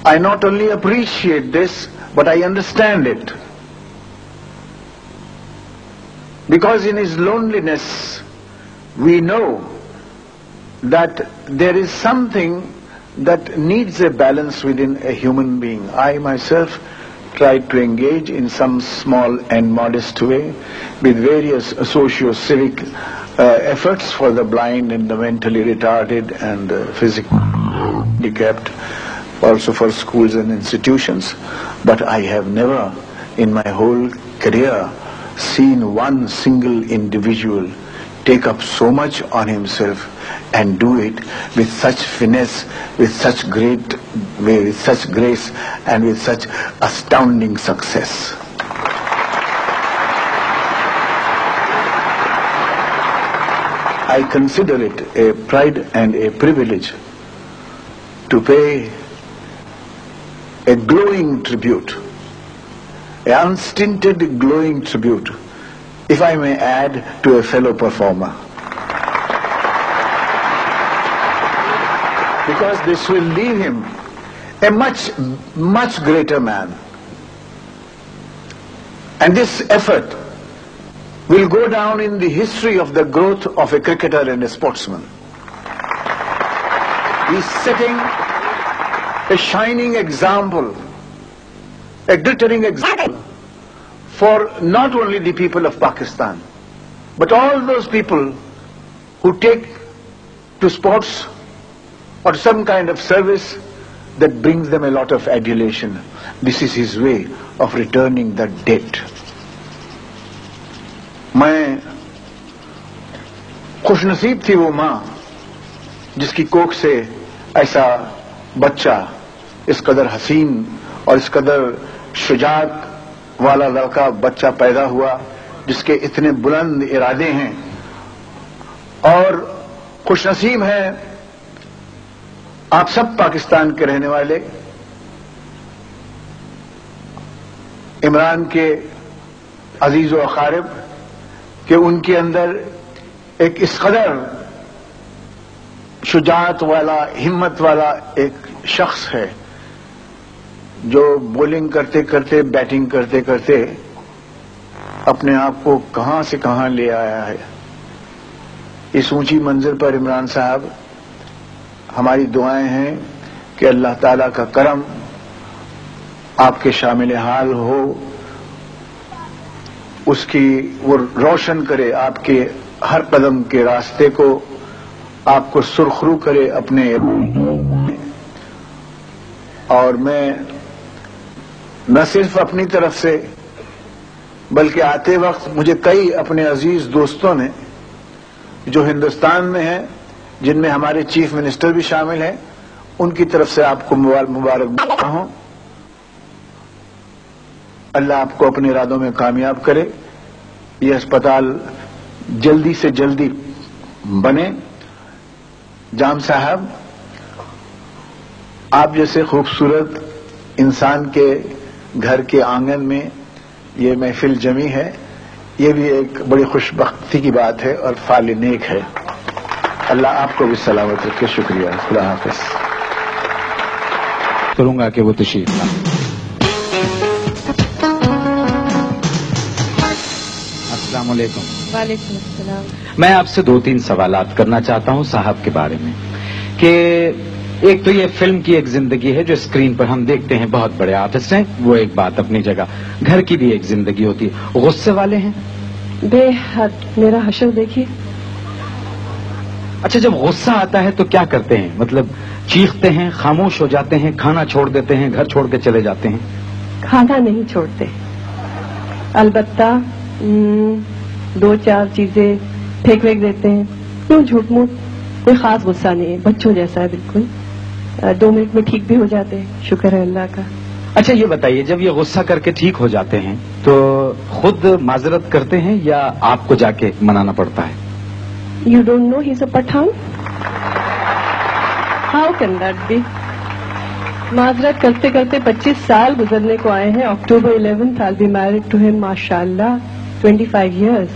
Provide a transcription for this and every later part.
I not only appreciate this, but I understand it. Because in his loneliness, we know that there is something that needs a balance within a human being. I myself tried to engage in some small and modest way with various socio-civic efforts for the blind and the mentally retarded and physically handicapped, also for schools and institutions. But I have never in my whole career seen one single individual take up so much on himself and do it with such finesse, with such great way, with such grace, and with such astounding success. I consider it a pride and a privilege to pay a glowing tribute, an unstinted glowing tribute, if I may add, to a fellow performer. Because this will leave him a much greater man. And this effort will go down in the history of the growth of a cricketer and a sportsman. He is setting a shining example, a glittering example for not only the people of Pakistan, but all those people who take to sports or some kind of service that brings them a lot of adulation. This is his way of returning that debt. میں خوش نصیب تھی وہ ماں جس کی کوکھ سے ایسا بچہ اس قدر حسین اور اس قدر شجاعت والا لڑکا بچہ پیدا ہوا جس کے اتنے بلند ارادے ہیں. اور خوش نصیب ہیں آپ سب پاکستان کے رہنے والے عمران کے عزیز و اقارب کہ ان کے اندر ایک اس قدر شجاعت والا ہمت والا ایک شخص ہے جو بولنگ کرتے کرتے بیٹنگ کرتے کرتے اپنے آپ کو کہاں سے کہاں لے آیا ہے. اس اونچی منزل پر عمران صاحب ہماری دعائیں ہیں کہ اللہ تعالی کا کرم آپ کے شامل حال ہو, اس کی وہ روشن کرے آپ کے ہر قدم کے راستے کو, آپ کو سرخرو کرے اپنے. اور میں نہ صرف اپنی طرف سے بلکہ آتے وقت مجھے کئی اپنے عزیز دوستوں نے جو ہندوستان میں ہیں, جن میں ہمارے چیف منسٹر بھی شامل ہیں, ان کی طرف سے آپ کو مبارکباد ہوں. اللہ آپ کو اپنے ارادوں میں کامیاب کرے, یہ اسپتال جلدی سے جلدی بنے. جام صاحب, آپ جیسے خوبصورت انسان کے گھر کے آنگن میں یہ محفل جمی ہے, یہ بھی ایک بڑی خوش بختی کی بات ہے اور فعل نیک ہے. اللہ آپ کو بھی سلامت رکھے. شکریہ. خدا حافظ. کروں گا کہ وہ تشریف لائیں. السلام علیکم. وعلیکم السلام. میں آپ سے 2-3 سوالات کرنا چاہتا ہوں صاحب کے بارے میں کہ ایک تو یہ فلم کی ایک زندگی ہے جو اسکرین پر ہم دیکھتے ہیں, بہت بڑے آرٹسٹ ہیں, وہ ایک بات اپنی جگہ. گھر کی بھی ایک زندگی ہوتی ہے. غصے والے ہیں بے حد. میرا حشر دیکھیے. اچھا, جب غصہ آتا ہے تو کیا کرتے ہیں؟ مطلب چیختے ہیں, خاموش ہو جاتے ہیں, کھانا چھوڑ دیتے ہیں, گھر چھوڑ کے چلے جاتے ہیں؟ کھانا نہیں چھوڑتے, البتہ 2-4 چیزیں پھینک دیتے ہیں. کیوں جھوٹ موٹ, کوئی خاص غصہ نہیں ہے, بچوں جیسا ہے بالکل. 2 منٹ میں ٹھیک بھی ہو جاتے ہیں, شکر ہے اللہ کا. اچھا یہ بتائیے, جب یہ غصہ کر کے ٹھیک ہو جاتے ہیں تو خود معذرت کرتے ہیں یا آپ کو جا کے منانا پڑتا ہے؟ You don't know he's a Pathan? How can that be? معذرت کرتے کرتے 25 سال گزرنے کو آئے ہیں. October 11th I'll be married to him, mashallah, 25 years.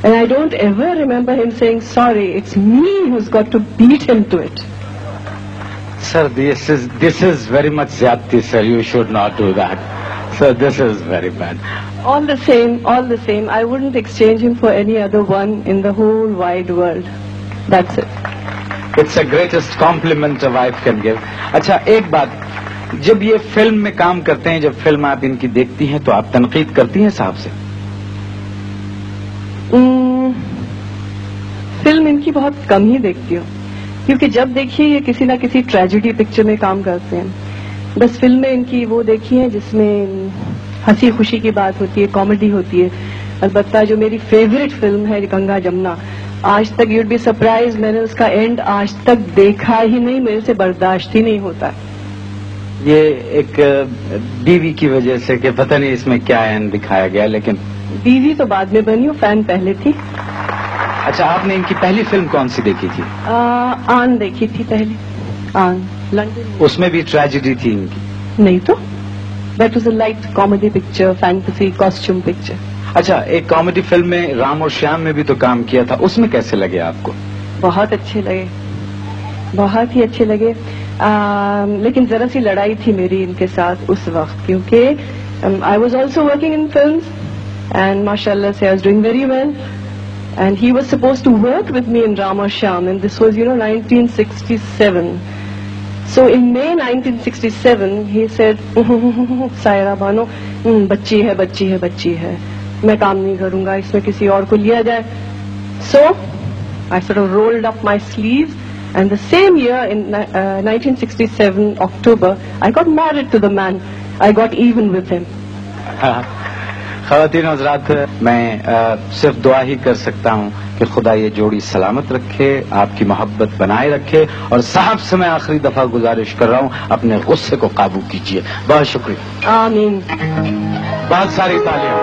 And I don't ever remember him saying sorry. It's me who's got to beat him to it. Sir, this is very much zyadti, sir. You should not do that. Sir, this is very bad. All the same, I wouldn't exchange him for any other one in the whole wide world. That's it. It's the greatest compliment a wife can give. اچھا ایک بات, جب یہ film میں کام کرتے ہیں, جب film آپ ان کی دیکھتی ہیں تو آپ تنقید کرتی ہیں صاحب سے؟ فلم ان کی بہت کم ہی دیکھتی ہوں, کیونکہ جب دیکھیے یہ کسی نہ کسی ٹریجڈی پکچر میں کام کرتے ہیں. بس فلمیں ان کی وہ دیکھی ہیں جس میں ہنسی خوشی کی بات ہوتی ہے, کامیڈی ہوتی ہے. البتہ جو میری فیوریٹ فلم ہے گنگا جمنا, آج تک یوڈ بی سرپرائز میں نے اس کا اینڈ آج تک دیکھا ہی نہیں, میرے سے برداشت ہی نہیں ہوتا. یہ ایک بیوی کی وجہ سے کہ پتہ نہیں اس میں کیا اینڈ دکھایا گیا, لیکن بیوی تو بعد میں بنی ہوں, فین پہلے تھی. اچھا, آپ نے ان کی پہلی فلم کون سی دیکھی تھی؟ آن دیکھی تھی پہلے, آن لنڈن. اس میں بھی ٹریجڈی تھی ان کی؟ نہیں تو, that was a light comedy picture, fantasy costume picture. اچھا, ایک کامیڈی فلم میں رام اور شیام میں بھی تو کام کیا تھا, اس میں کیسے لگے آپ کو؟ بہت اچھے لگے, بہت ہی اچھے لگے. لیکن ذرا سی لڑائی تھی میری ان کے ساتھ اس وقت, کیونکہ I was also working in films and ماشاء اللہ سے I was doing very well. And he was supposed to work with me in Ram aur Shyam, and this was 1967. So in May 1967 he said, Saira Bano, بچی ہے, میں کام نہیں کروں گا, اس میں کسی اور کو لیا جائے. So I sort of rolled up my sleeves, and the same year in 1967 October I got married to the man. I got even with him. خواتین حضرات, میں صرف دعا ہی کر سکتا ہوں کہ خدا یہ جوڑی سلامت رکھے, آپ کی محبت بنائے رکھے, اور صاحب سے میں آخری دفعہ گزارش کر رہا ہوں اپنے غصے کو قابو کیجیے. بہت شکریہ. آمین. بہت ساری تالیاں.